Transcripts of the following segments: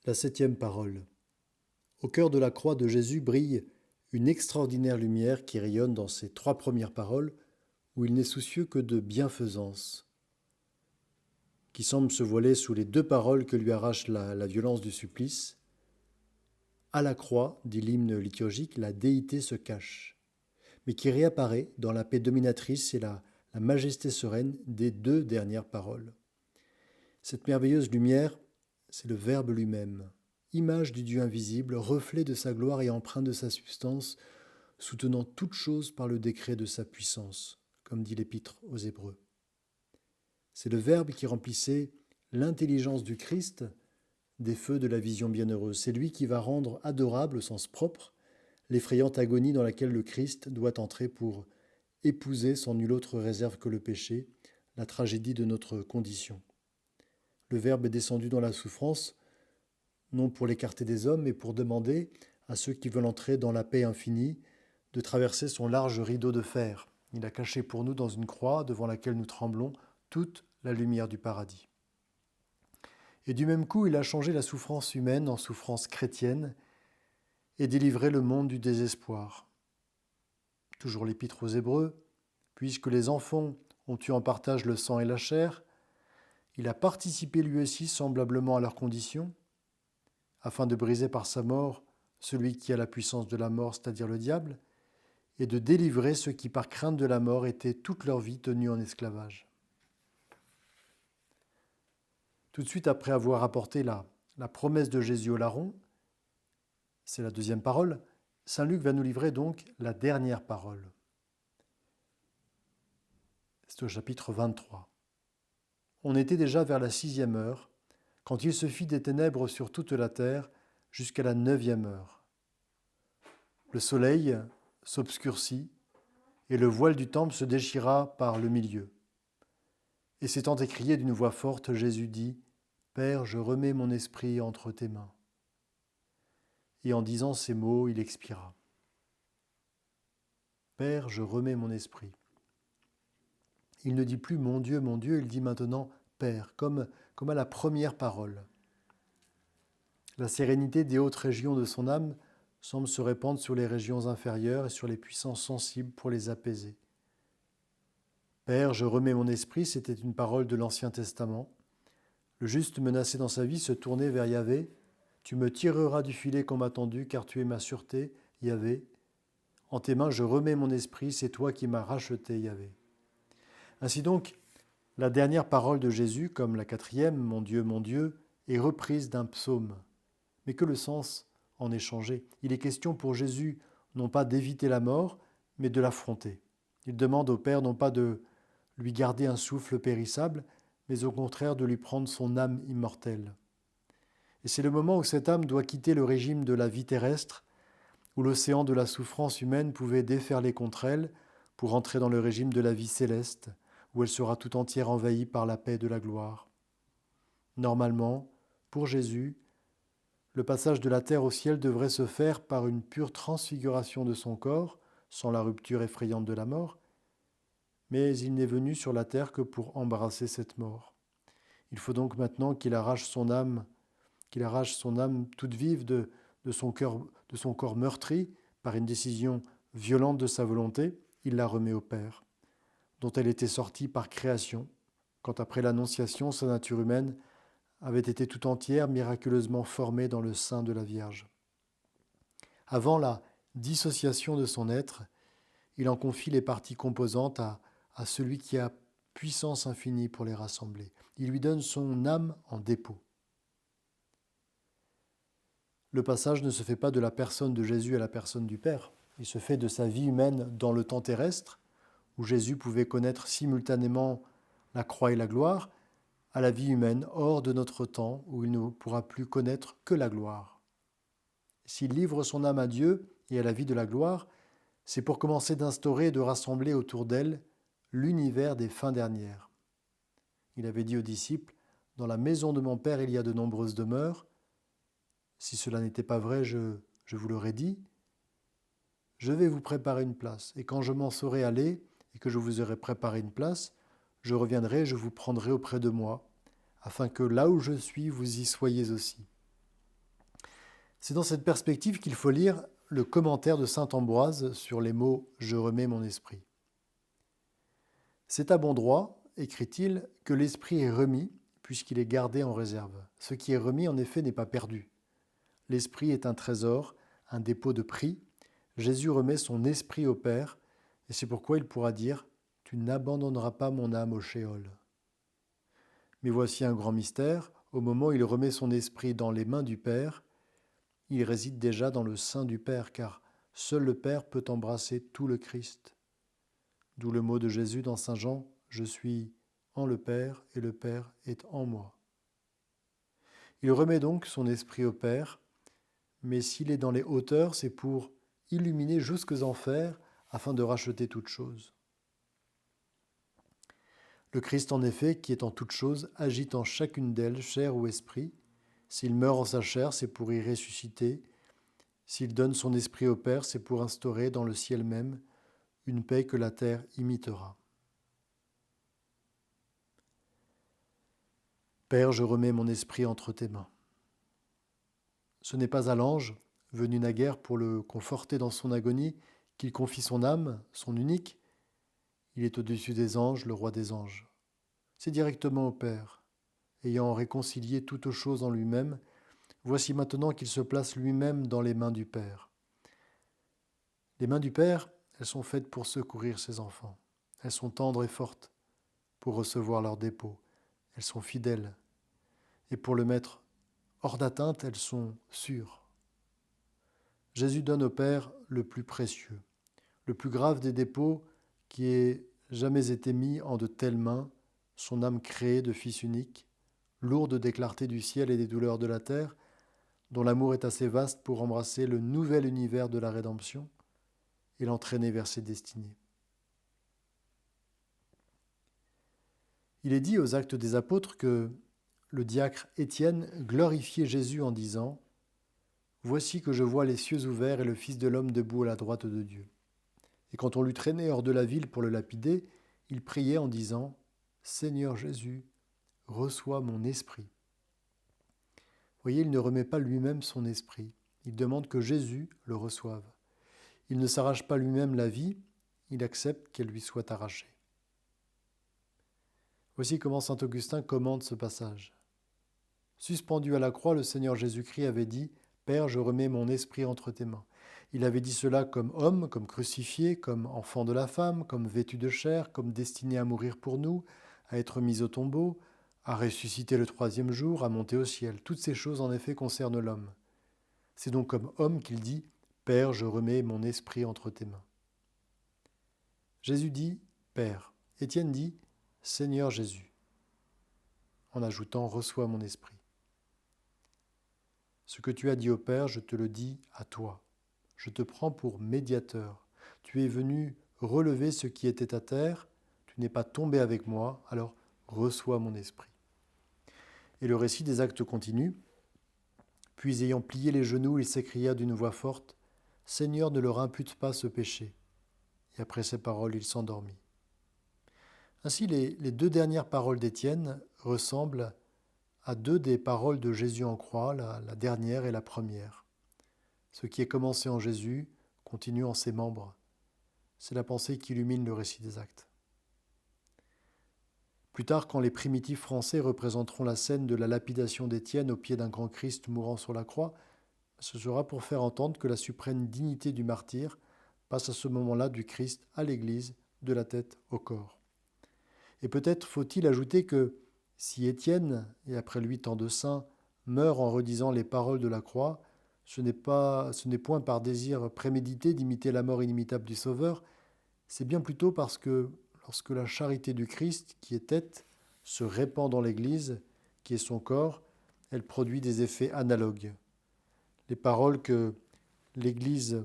La septième parole. Au cœur de la croix de Jésus brille une extraordinaire lumière qui rayonne dans ces trois premières paroles où il n'est soucieux que de bienfaisance, qui semble se voiler sous les deux paroles que lui arrache la violence du supplice. À la croix, dit l'hymne liturgique, la déité se cache, mais qui réapparaît dans la paix dominatrice et la majesté sereine des deux dernières paroles. Cette merveilleuse lumière, c'est le Verbe lui-même, image du Dieu invisible, reflet de sa gloire et empreinte de sa substance, soutenant toute chose par le décret de sa puissance, comme dit l'Épître aux Hébreux. C'est le Verbe qui remplissait l'intelligence du Christ des feux de la vision bienheureuse. C'est lui qui va rendre adorable au sens propre l'effrayante agonie dans laquelle le Christ doit entrer pour épouser sans nulle autre réserve que le péché, la tragédie de notre condition. Le Verbe est descendu dans la souffrance, non pour l'écarter des hommes, mais pour demander à ceux qui veulent entrer dans la paix infinie de traverser son large rideau de fer. Il a caché pour nous dans une croix devant laquelle nous tremblons toute la lumière du paradis. Et du même coup, il a changé la souffrance humaine en souffrance chrétienne et délivré le monde du désespoir. Toujours l'Épître aux Hébreux, puisque les enfants ont eu en partage le sang et la chair, il a participé lui aussi semblablement à leurs conditions, afin de briser par sa mort celui qui a la puissance de la mort, c'est-à-dire le diable, et de délivrer ceux qui, par crainte de la mort, étaient toute leur vie tenus en esclavage. Tout de suite après avoir apporté la promesse de Jésus au larron, c'est la deuxième parole, saint Luc va nous livrer donc la dernière parole. C'est au chapitre 23. On était déjà vers la 6e heure, quand il se fit des ténèbres sur toute la terre jusqu'à la 9e heure. Le soleil s'obscurcit et le voile du temple se déchira par le milieu. Et s'étant écrié d'une voix forte, Jésus dit « Père, je remets mon esprit entre tes mains. » Et en disant ces mots, il expira. « Père, je remets mon esprit. » Il ne dit plus « Mon Dieu, il dit maintenant « Père », comme à la première parole. La sérénité des hautes régions de son âme semble se répandre sur les régions inférieures et sur les puissances sensibles pour les apaiser. Père, je remets mon esprit, c'était une parole de l'Ancien Testament. Le juste menacé dans sa vie se tournait vers Yahvé. Tu me tireras du filet qu'on m'a tendu, car tu es ma sûreté, Yahvé. En tes mains, je remets mon esprit, c'est toi qui m'as racheté, Yahvé. Ainsi donc, la dernière parole de Jésus, comme la quatrième, mon Dieu, est reprise d'un psaume, mais que le sens en est changé. Il est question pour Jésus non pas d'éviter la mort, mais de l'affronter. Il demande au Père non pas de lui garder un souffle périssable, mais au contraire de lui prendre son âme immortelle. Et c'est le moment où cette âme doit quitter le régime de la vie terrestre, où l'océan de la souffrance humaine pouvait déferler contre elle pour entrer dans le régime de la vie céleste, où elle sera tout entière envahie par la paix de la gloire. Normalement, pour Jésus, le passage de la terre au ciel devrait se faire par une pure transfiguration de son corps, sans la rupture effrayante de la mort, mais il n'est venu sur la terre que pour embrasser cette mort. Il faut donc maintenant qu'il arrache son âme toute vive de son corps meurtri par une décision violente de sa volonté, il la remet au Père, dont elle était sortie par création, quand après l'Annonciation, sa nature humaine avait été tout entière miraculeusement formée dans le sein de la Vierge. Avant la dissociation de son être, il en confie les parties composantes à celui qui a puissance infinie pour les rassembler. Il lui donne son âme en dépôt. Le passage ne se fait pas de la personne de Jésus à la personne du Père. Il se fait de sa vie humaine dans le temps terrestre, où Jésus pouvait connaître simultanément la croix et la gloire, à la vie humaine hors de notre temps, où il ne pourra plus connaître que la gloire. S'il livre son âme à Dieu et à la vie de la gloire, c'est pour commencer d'instaurer et de rassembler autour d'elle l'univers des fins dernières. Il avait dit aux disciples, « Dans la maison de mon Père, il y a de nombreuses demeures. Si cela n'était pas vrai, je vous l'aurais dit. Je vais vous préparer une place. Et quand je m'en serai allé et que je vous aurai préparé une place, je reviendrai et je vous prendrai auprès de moi, afin que là où je suis, vous y soyez aussi. » C'est dans cette perspective qu'il faut lire le commentaire de saint Ambroise sur les mots « Je remets mon esprit ». C'est à bon droit, écrit-il, que l'esprit est remis, puisqu'il est gardé en réserve. Ce qui est remis, en effet, n'est pas perdu. L'esprit est un trésor, un dépôt de prix. Jésus remet son esprit au Père, et c'est pourquoi il pourra dire « Tu n'abandonneras pas mon âme au shéol ». Mais voici un grand mystère, au moment où il remet son esprit dans les mains du Père, il réside déjà dans le sein du Père, car seul le Père peut embrasser tout le Christ. D'où le mot de Jésus dans Saint Jean, « Je suis en le Père et le Père est en moi ». Il remet donc son esprit au Père, mais s'il est dans les hauteurs, c'est pour illuminer jusqu'aux enfers afin de racheter toute chose. Le Christ, en effet, qui est en toute chose, agit en chacune d'elles, chair ou esprit. S'il meurt en sa chair, c'est pour y ressusciter. S'il donne son esprit au Père, c'est pour instaurer dans le ciel même une paix que la terre imitera. Père, je remets mon esprit entre tes mains. Ce n'est pas à l'ange, venu naguère pour le conforter dans son agonie, qu'il confie son âme, son unique. Il est au-dessus des anges, le roi des anges. C'est directement au Père. Ayant réconcilié toutes choses en lui-même, voici maintenant qu'il se place lui-même dans les mains du Père. Les mains du Père, elles sont faites pour secourir ses enfants. Elles sont tendres et fortes pour recevoir leur dépôt. Elles sont fidèles. Et pour le mettre hors d'atteinte, elles sont sûres. Jésus donne au Père le plus précieux, le plus grave des dépôts qui ait jamais été mis en de telles mains, son âme créée de Fils unique, lourde des clartés du ciel et des douleurs de la terre, dont l'amour est assez vaste pour embrasser le nouvel univers de la rédemption et l'entraîner vers ses destinées. Il est dit aux Actes des Apôtres que le diacre Étienne glorifiait Jésus en disant « Voici que je vois les cieux ouverts et le Fils de l'homme debout à la droite de Dieu. » Et quand on l'eut traîné hors de la ville pour le lapider, il priait en disant « Seigneur Jésus, reçois mon esprit. » Voyez, il ne remet pas lui-même son esprit, il demande que Jésus le reçoive. Il ne s'arrache pas lui-même la vie, il accepte qu'elle lui soit arrachée. Voici comment saint Augustin commente ce passage. Suspendu à la croix, le Seigneur Jésus-Christ avait dit « Père, je remets mon esprit entre tes mains ». Il avait dit cela comme homme, comme crucifié, comme enfant de la femme, comme vêtu de chair, comme destiné à mourir pour nous, à être mis au tombeau, à ressusciter le troisième jour, à monter au ciel. Toutes ces choses, en effet, concernent l'homme. C'est donc comme homme qu'il dit « Père, je remets mon esprit entre tes mains ». Jésus dit « Père ». Étienne dit « Seigneur Jésus », en ajoutant « Reçois mon esprit ». Ce que tu as dit au Père, je te le dis à toi. Je te prends pour médiateur. Tu es venu relever ce qui était à terre, tu n'es pas tombé avec moi, alors reçois mon esprit. Et le récit des actes continue. Puis ayant plié les genoux, il s'écria d'une voix forte, « Seigneur, ne leur impute pas ce péché. » Et après ces paroles, il s'endormit. Ainsi, les deux dernières paroles d'Étienne ressemblent à deux des paroles de Jésus en croix, la dernière et la première. Ce qui est commencé en Jésus continue en ses membres. C'est la pensée qui illumine le récit des actes. Plus tard, quand les primitifs français représenteront la scène de la lapidation d'Étienne au pied d'un grand Christ mourant sur la croix, ce sera pour faire entendre que la suprême dignité du martyr passe à ce moment-là du Christ à l'Église, de la tête au corps. Et peut-être faut-il ajouter que si Étienne, et après lui tant de saints, meurent en redisant les paroles de la croix, ce n'est point par désir prémédité d'imiter la mort inimitable du Sauveur, c'est bien plutôt parce que lorsque la charité du Christ, qui est tête, se répand dans l'Église, qui est son corps, elle produit des effets analogues. Les paroles que l'Église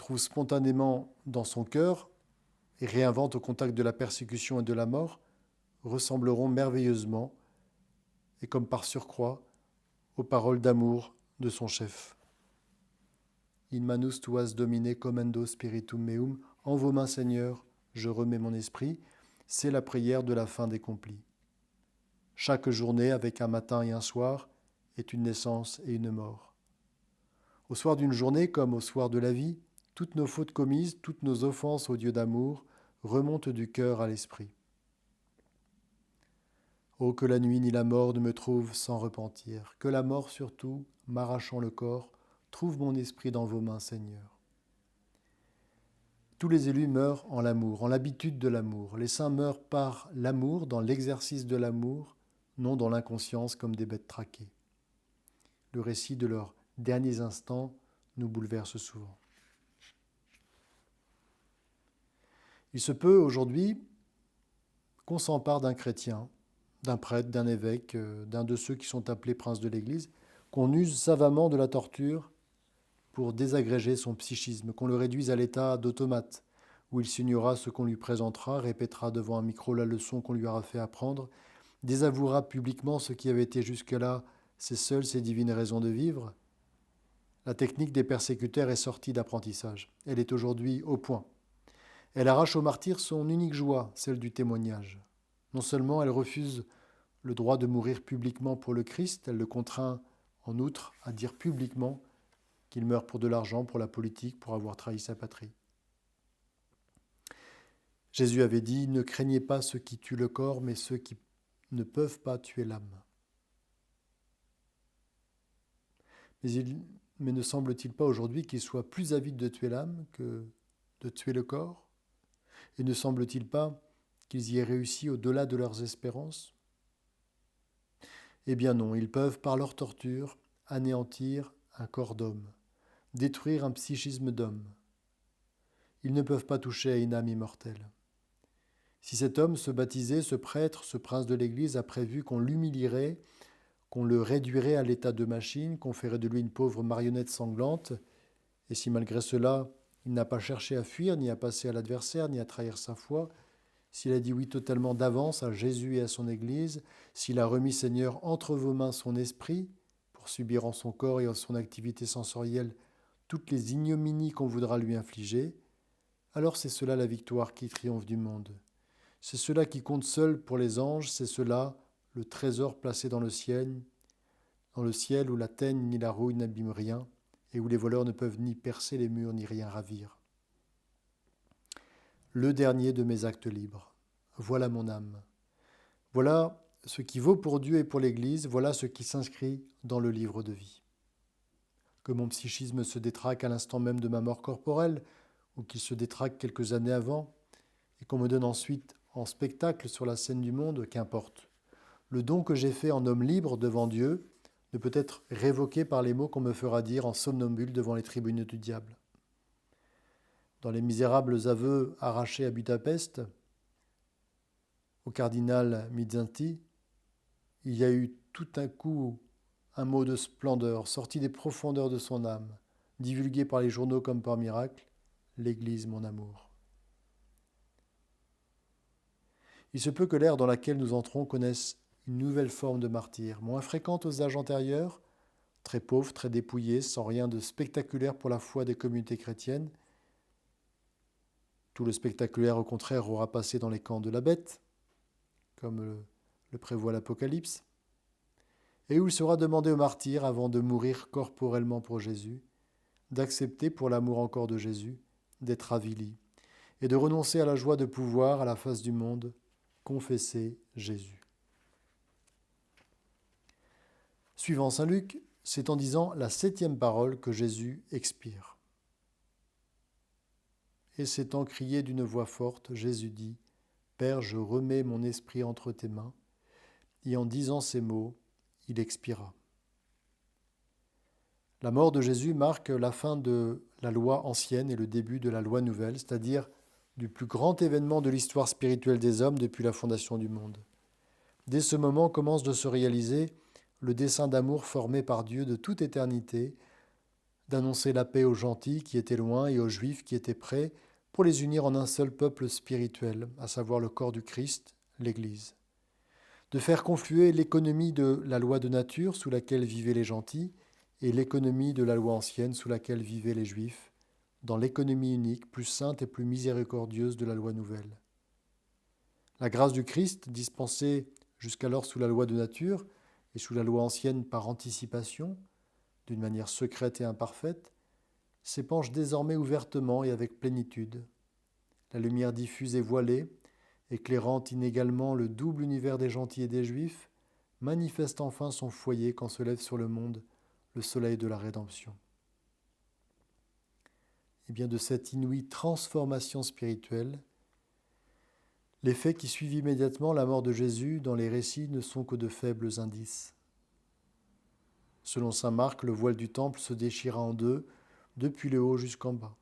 trouve spontanément dans son cœur et réinvente au contact de la persécution et de la mort, ressembleront merveilleusement, et comme par surcroît, aux paroles d'amour de son chef. In manus tuas Domine commendo spiritum meum, en vos mains Seigneur, je remets mon esprit, c'est la prière de la fin des complis. Chaque journée, avec un matin et un soir, est une naissance et une mort. Au soir d'une journée, comme au soir de la vie, toutes nos fautes commises, toutes nos offenses au Dieu d'amour remontent du cœur à l'esprit. Oh, que la nuit ni la mort ne me trouvent sans repentir, que la mort surtout, m'arrachant le corps, trouve mon esprit dans vos mains, Seigneur. Tous les élus meurent en l'amour, en l'habitude de l'amour. Les saints meurent par l'amour, dans l'exercice de l'amour, non dans l'inconscience comme des bêtes traquées. Le récit de leurs derniers instants nous bouleverse souvent. Il se peut aujourd'hui qu'on s'empare d'un chrétien, d'un prêtre, d'un évêque, d'un de ceux qui sont appelés princes de l'Église, qu'on use savamment de la torture pour désagréger son psychisme, qu'on le réduise à l'état d'automate, où il signera ce qu'on lui présentera, répétera devant un micro la leçon qu'on lui aura fait apprendre, désavouera publiquement ce qui avait été jusque-là ses divines raisons de vivre. La technique des persécuteurs est sortie d'apprentissage. Elle est aujourd'hui au point. Elle arrache au martyr son unique joie, celle du témoignage. Non seulement elle refuse le droit de mourir publiquement pour le Christ, elle le contraint en outre à dire publiquement qu'il meurt pour de l'argent, pour la politique, pour avoir trahi sa patrie. Jésus avait dit « Ne craignez pas ceux qui tuent le corps, mais ceux qui ne peuvent pas tuer l'âme. » Mais ne semble-t-il pas aujourd'hui qu'ils soient plus avides de tuer l'âme que de tuer le corps ? Et ne semble-t-il pas qu'ils y aient réussi au-delà de leurs espérances ? Eh bien non, ils peuvent, par leur torture, anéantir un corps d'homme, détruire un psychisme d'homme. Ils ne peuvent pas toucher à une âme immortelle. Si cet homme, ce baptisé, ce prêtre, ce prince de l'Église a prévu qu'on l'humilierait, qu'on le réduirait à l'état de machine, qu'on ferait de lui une pauvre marionnette sanglante, et si malgré cela, il n'a pas cherché à fuir, ni à passer à l'adversaire, ni à trahir sa foi, s'il a dit oui totalement d'avance à Jésus et à son Église, s'il a remis, Seigneur, entre vos mains son esprit, pour subir en son corps et en son activité sensorielle toutes les ignominies qu'on voudra lui infliger, alors c'est cela la victoire qui triomphe du monde. C'est cela qui compte seul pour les anges, c'est cela le trésor placé dans le ciel où la teigne ni la rouille n'abîment rien, et où les voleurs ne peuvent ni percer les murs ni rien ravir. Le dernier de mes actes libres. Voilà mon âme. Voilà ce qui vaut pour Dieu et pour l'Église, voilà ce qui s'inscrit dans le livre de vie. Que mon psychisme se détraque à l'instant même de ma mort corporelle, ou qu'il se détraque quelques années avant, et qu'on me donne ensuite en spectacle sur la scène du monde, qu'importe. Le don que j'ai fait en homme libre devant Dieu ne peut être révoqué par les mots qu'on me fera dire en somnambule devant les tribunaux du diable. Dans les misérables aveux arrachés à Budapest, au cardinal Mizanti, il y a eu tout un coup un mot de splendeur sorti des profondeurs de son âme, divulgué par les journaux comme par miracle, l'Église, mon amour. Il se peut que l'ère dans laquelle nous entrons connaisse une nouvelle forme de martyr, moins fréquente aux âges antérieurs, très pauvre, très dépouillée, sans rien de spectaculaire pour la foi des communautés chrétiennes. Tout le spectaculaire, au contraire, aura passé dans les camps de la bête, comme le prévoit l'Apocalypse, et où il sera demandé aux martyrs, avant de mourir corporellement pour Jésus, d'accepter pour l'amour encore de Jésus, d'être avilis, et de renoncer à la joie de pouvoir, à la face du monde, confesser Jésus. Suivant saint Luc, c'est en disant la 7e parole que Jésus expire. Et s'étant crié d'une voix forte, Jésus dit « Père, je remets mon esprit entre tes mains. » Et en disant ces mots, il expira. La mort de Jésus marque la fin de la loi ancienne et le début de la loi nouvelle, c'est-à-dire du plus grand événement de l'histoire spirituelle des hommes depuis la fondation du monde. Dès ce moment commence de se réaliser le dessein d'amour formé par Dieu de toute éternité, d'annoncer la paix aux gentils qui étaient loin et aux juifs qui étaient près, pour les unir en un seul peuple spirituel, à savoir le corps du Christ, l'Église. De faire confluer l'économie de la loi de nature sous laquelle vivaient les gentils et l'économie de la loi ancienne sous laquelle vivaient les juifs, dans l'économie unique, plus sainte et plus miséricordieuse de la loi nouvelle. La grâce du Christ, dispensée jusqu'alors sous la loi de nature et sous la loi ancienne par anticipation, d'une manière secrète et imparfaite, s'épanche désormais ouvertement et avec plénitude. La lumière diffuse et voilée, éclairant inégalement le double univers des gentils et des juifs, manifeste enfin son foyer quand se lève sur le monde le soleil de la rédemption. Et bien de cette inouïe transformation spirituelle, les faits qui suivent immédiatement la mort de Jésus dans les récits ne sont que de faibles indices. Selon saint Marc, le voile du temple se déchira en deux, depuis le haut jusqu'en bas.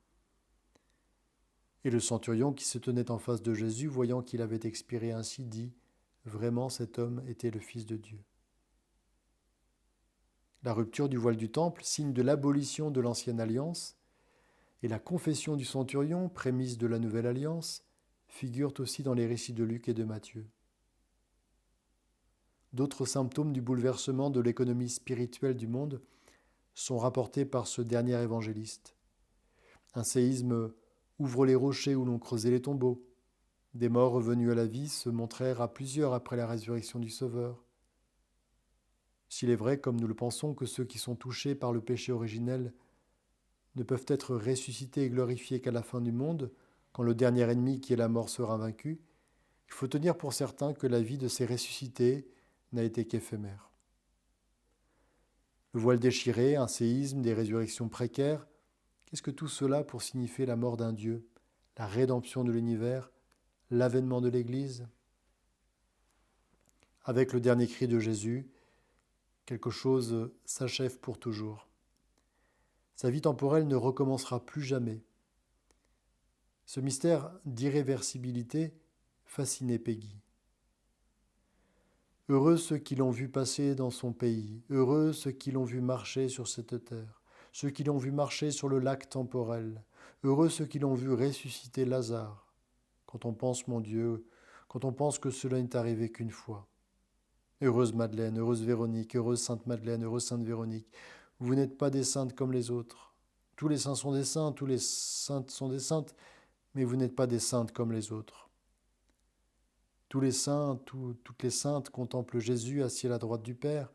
Et le centurion qui se tenait en face de Jésus, voyant qu'il avait expiré ainsi, dit « Vraiment cet homme était le Fils de Dieu ». La rupture du voile du temple, signe de l'abolition de l'ancienne alliance, et la confession du centurion, prémisse de la nouvelle alliance, figurent aussi dans les récits de Luc et de Matthieu. D'autres symptômes du bouleversement de l'économie spirituelle du monde sont rapportés par ce dernier évangéliste. Un séisme ouvre les rochers où l'on creusait les tombeaux. Des morts revenus à la vie se montrèrent à plusieurs après la résurrection du Sauveur. S'il est vrai, comme nous le pensons, que ceux qui sont touchés par le péché originel ne peuvent être ressuscités et glorifiés qu'à la fin du monde, quand le dernier ennemi qui est la mort sera vaincu, il faut tenir pour certain que la vie de ces ressuscités n'a été qu'éphémère. Le voile déchiré, un séisme, des résurrections précaires, qu'est-ce que tout cela pour signifier la mort d'un Dieu, la rédemption de l'univers, l'avènement de l'Église? Avec le dernier cri de Jésus, quelque chose s'achève pour toujours. Sa vie temporelle ne recommencera plus jamais. Ce mystère d'irréversibilité fascinait Peggy. Heureux ceux qui l'ont vu passer dans son pays, heureux ceux qui l'ont vu marcher sur cette terre, ceux qui l'ont vu marcher sur le lac temporel, heureux ceux qui l'ont vu ressusciter Lazare. Quand on pense, mon Dieu, quand on pense que cela n'est arrivé qu'une fois. Heureuse Madeleine, heureuse Véronique, heureuse Sainte Madeleine, heureuse Sainte Véronique, vous n'êtes pas des saintes comme les autres. Tous les saints sont des saints, tous les saintes sont des saintes, mais vous n'êtes pas des saintes comme les autres. Tous les saints, toutes les saintes contemplent Jésus assis à la droite du Père.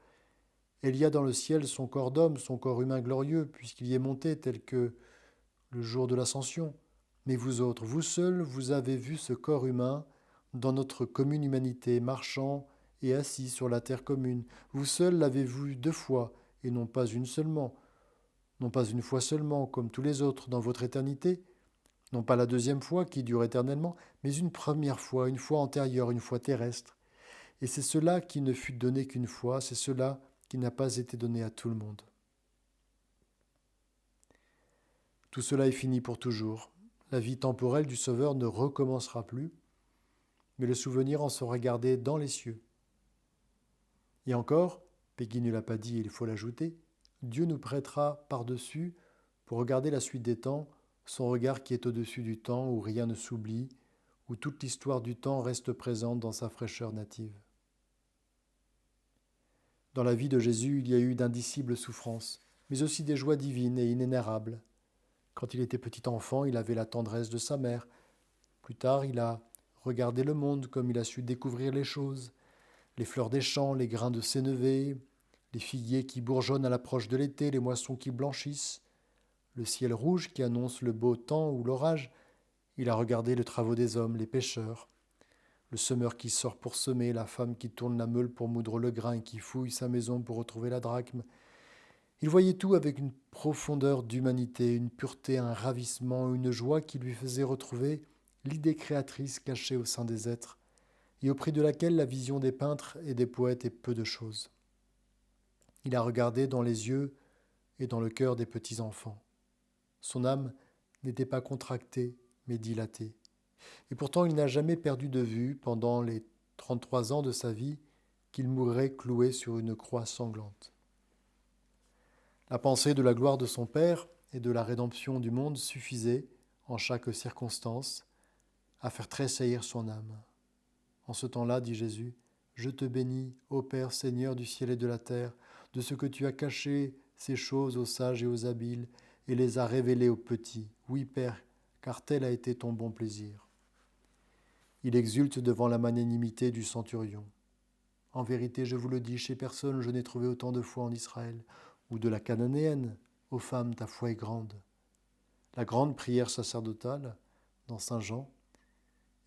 Et il y a dans le ciel son corps d'homme, son corps humain glorieux, puisqu'il y est monté tel que le jour de l'ascension. Mais vous autres, vous seuls, vous avez vu ce corps humain dans notre commune humanité, marchant et assis sur la terre commune. Vous seuls l'avez vu 2 fois, et non pas une seulement, non pas une fois seulement, comme tous les autres dans votre éternité, non pas la 2e fois qui dure éternellement, mais une première fois, une fois antérieure, une fois terrestre. Et c'est cela qui ne fut donné qu'une fois, c'est cela qui n'a pas été donné à tout le monde. Tout cela est fini pour toujours. La vie temporelle du Sauveur ne recommencera plus, mais le souvenir en sera gardé dans les cieux. Et encore, Peggy ne l'a pas dit, il faut l'ajouter, Dieu nous prêtera par-dessus, pour regarder la suite des temps, son regard qui est au-dessus du temps, où rien ne s'oublie, où toute l'histoire du temps reste présente dans sa fraîcheur native. Dans la vie de Jésus, il y a eu d'indicibles souffrances, mais aussi des joies divines et inénarrables. Quand il était petit enfant, il avait la tendresse de sa mère. Plus tard, il a regardé le monde comme il a su découvrir les choses, les fleurs des champs, les grains de sénévé, les figuiers qui bourgeonnent à l'approche de l'été, les moissons qui blanchissent, le ciel rouge qui annonce le beau temps ou l'orage. Il a regardé les travaux des hommes, les pêcheurs, le semeur qui sort pour semer, la femme qui tourne la meule pour moudre le grain et qui fouille sa maison pour retrouver la drachme. Il voyait tout avec une profondeur d'humanité, une pureté, un ravissement, une joie qui lui faisait retrouver l'idée créatrice cachée au sein des êtres, et au prix de laquelle la vision des peintres et des poètes est peu de choses. Il a regardé dans les yeux et dans le cœur des petits enfants. Son âme n'était pas contractée, mais dilatée. Et pourtant, il n'a jamais perdu de vue, pendant les 33 ans de sa vie, qu'il mourrait cloué sur une croix sanglante. La pensée de la gloire de son Père et de la rédemption du monde suffisait, en chaque circonstance, à faire tressaillir son âme. En ce temps-là, dit Jésus, « Je te bénis, ô Père, Seigneur du ciel et de la terre, de ce que tu as caché ces choses aux sages et aux habiles, et les as révélées aux petits. Oui, Père, car tel a été ton bon plaisir. » Il exulte devant la magnanimité du centurion. « En vérité, je vous le dis, chez personne je n'ai trouvé autant de foi en Israël, ou de la Cananéenne. Ô femme, ta foi est grande. » La grande prière sacerdotale, dans Saint Jean,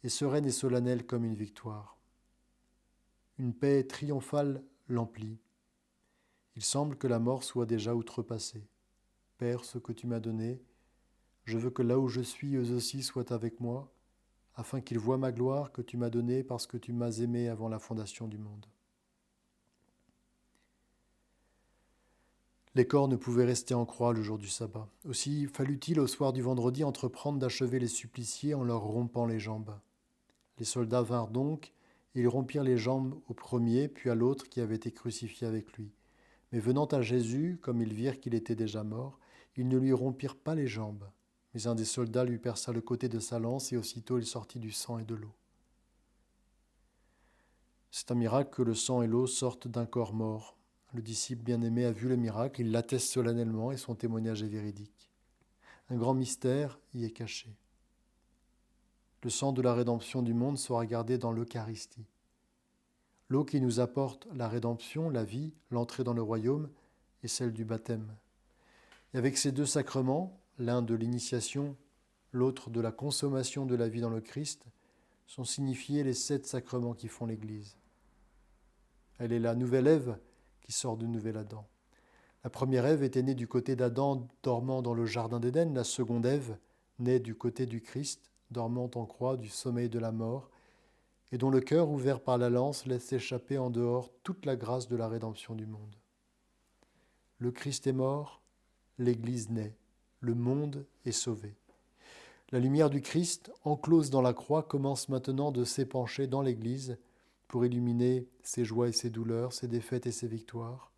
est sereine et solennelle comme une victoire. Une paix triomphale l'emplit. Il semble que la mort soit déjà outrepassée. Père, ce que tu m'as donné, je veux que là où je suis, eux aussi soient avec moi, afin qu'ils voient ma gloire que tu m'as donnée parce que tu m'as aimé avant la fondation du monde. Les corps ne pouvaient rester en croix le jour du sabbat. Aussi fallut-il au soir du vendredi entreprendre d'achever les suppliciés en leur rompant les jambes. Les soldats vinrent donc, et ils rompirent les jambes au premier, puis à l'autre qui avait été crucifié avec lui. Mais venant à Jésus, comme ils virent qu'il était déjà mort, ils ne lui rompirent pas les jambes. Mais un des soldats lui perça le côté de sa lance, et aussitôt il sortit du sang et de l'eau. C'est un miracle que le sang et l'eau sortent d'un corps mort. Le disciple bien-aimé a vu le miracle, il l'atteste solennellement et son témoignage est véridique. Un grand mystère y est caché. Le sang de la rédemption du monde sera gardé dans l'Eucharistie. L'eau qui nous apporte la rédemption, la vie, l'entrée dans le royaume est celle du baptême. Et avec ces deux sacrements, l'un de l'initiation, l'autre de la consommation de la vie dans le Christ, sont signifiés les 7 sacrements qui font l'Église. Elle est la nouvelle Ève qui sort du nouvel Adam. La première Ève était née du côté d'Adam dormant dans le jardin d'Éden, la seconde Ève née du côté du Christ, dormant en croix du sommeil de la mort, et dont le cœur ouvert par la lance laisse échapper en dehors toute la grâce de la rédemption du monde. Le Christ est mort, l'Église naît, le monde est sauvé. La lumière du Christ, enclose dans la croix, commence maintenant de s'épancher dans l'Église pour illuminer ses joies et ses douleurs, ses défaites et ses victoires.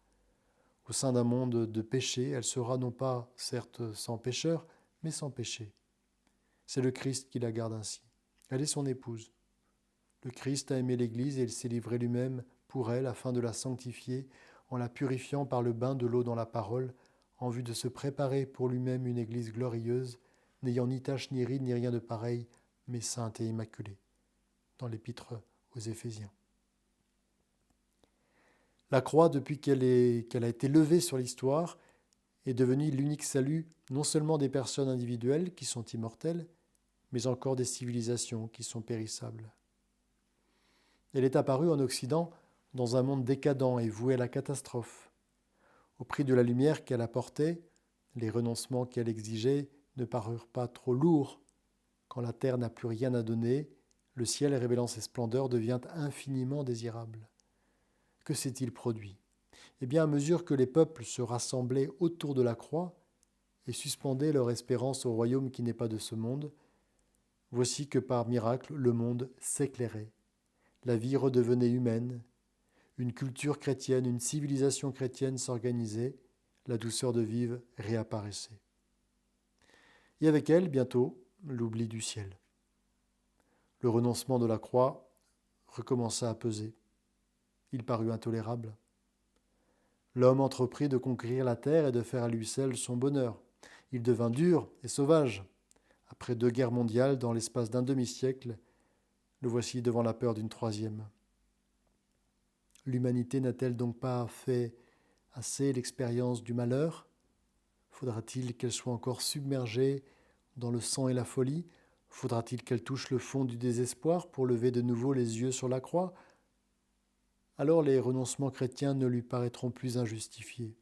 Au sein d'un monde de péché, elle sera non pas, certes, sans pécheur, mais sans péché. C'est le Christ qui la garde ainsi. Elle est son épouse. Le Christ a aimé l'Église et il s'est livré lui-même pour elle afin de la sanctifier en la purifiant par le bain de l'eau dans la parole, en vue de se préparer pour lui-même une Église glorieuse, n'ayant ni tache ni ride ni rien de pareil, mais sainte et immaculée. Dans l'Épître aux Éphésiens. La croix, depuis qu'elle a été levée sur l'histoire, est devenue l'unique salut non seulement des personnes individuelles qui sont immortelles, mais encore des civilisations qui sont périssables. Elle est apparue en Occident dans un monde décadent et voué à la catastrophe. Au prix de la lumière qu'elle apportait, les renoncements qu'elle exigeait ne parurent pas trop lourds. Quand la terre n'a plus rien à donner, le ciel, révélant ses splendeurs, devient infiniment désirable. Que s'est-il produit ? Eh bien, à mesure que les peuples se rassemblaient autour de la croix et suspendaient leur espérance au royaume qui n'est pas de ce monde, voici que par miracle, le monde s'éclairait. La vie redevenait humaine, une culture chrétienne, une civilisation chrétienne s'organisait, la douceur de vivre réapparaissait. Et avec elle, bientôt, l'oubli du ciel. Le renoncement de la croix recommença à peser. Il parut intolérable. L'homme entreprit de conquérir la terre et de faire à lui seul son bonheur. Il devint dur et sauvage. Après 2 guerres mondiales, dans l'espace d'un demi-siècle, le voici devant la peur d'une 3e. L'humanité n'a-t-elle donc pas fait assez l'expérience du malheur ? Faudra-t-il qu'elle soit encore submergée dans le sang et la folie ? Faudra-t-il qu'elle touche le fond du désespoir pour lever de nouveau les yeux sur la croix ? Alors les renoncements chrétiens ne lui paraîtront plus injustifiés.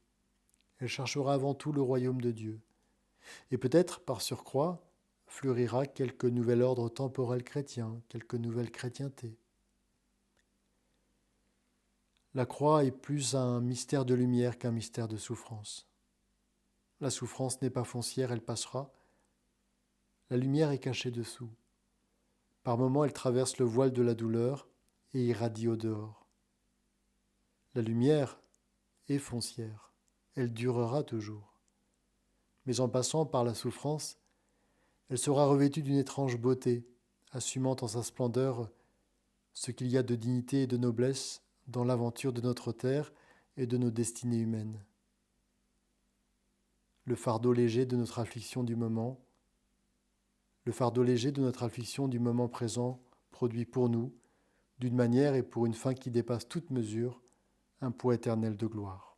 Elle cherchera avant tout le royaume de Dieu. Et peut-être, par surcroît, fleurira quelque nouvel ordre temporel chrétien, quelque nouvelle chrétienté. La croix est plus un mystère de lumière qu'un mystère de souffrance. La souffrance n'est pas foncière, elle passera. La lumière est cachée dessous. Par moments, elle traverse le voile de la douleur et irradie au dehors. La lumière est foncière. elle durera toujours. Mais en passant par la souffrance, elle sera revêtue d'une étrange beauté, assumant en sa splendeur ce qu'il y a de dignité et de noblesse dans l'aventure de notre terre et de nos destinées humaines. Le fardeau léger de notre affliction du moment, le fardeau léger de notre affliction du moment présent produit pour nous, d'une manière et pour une fin qui dépasse toute mesure, un poids éternel de gloire.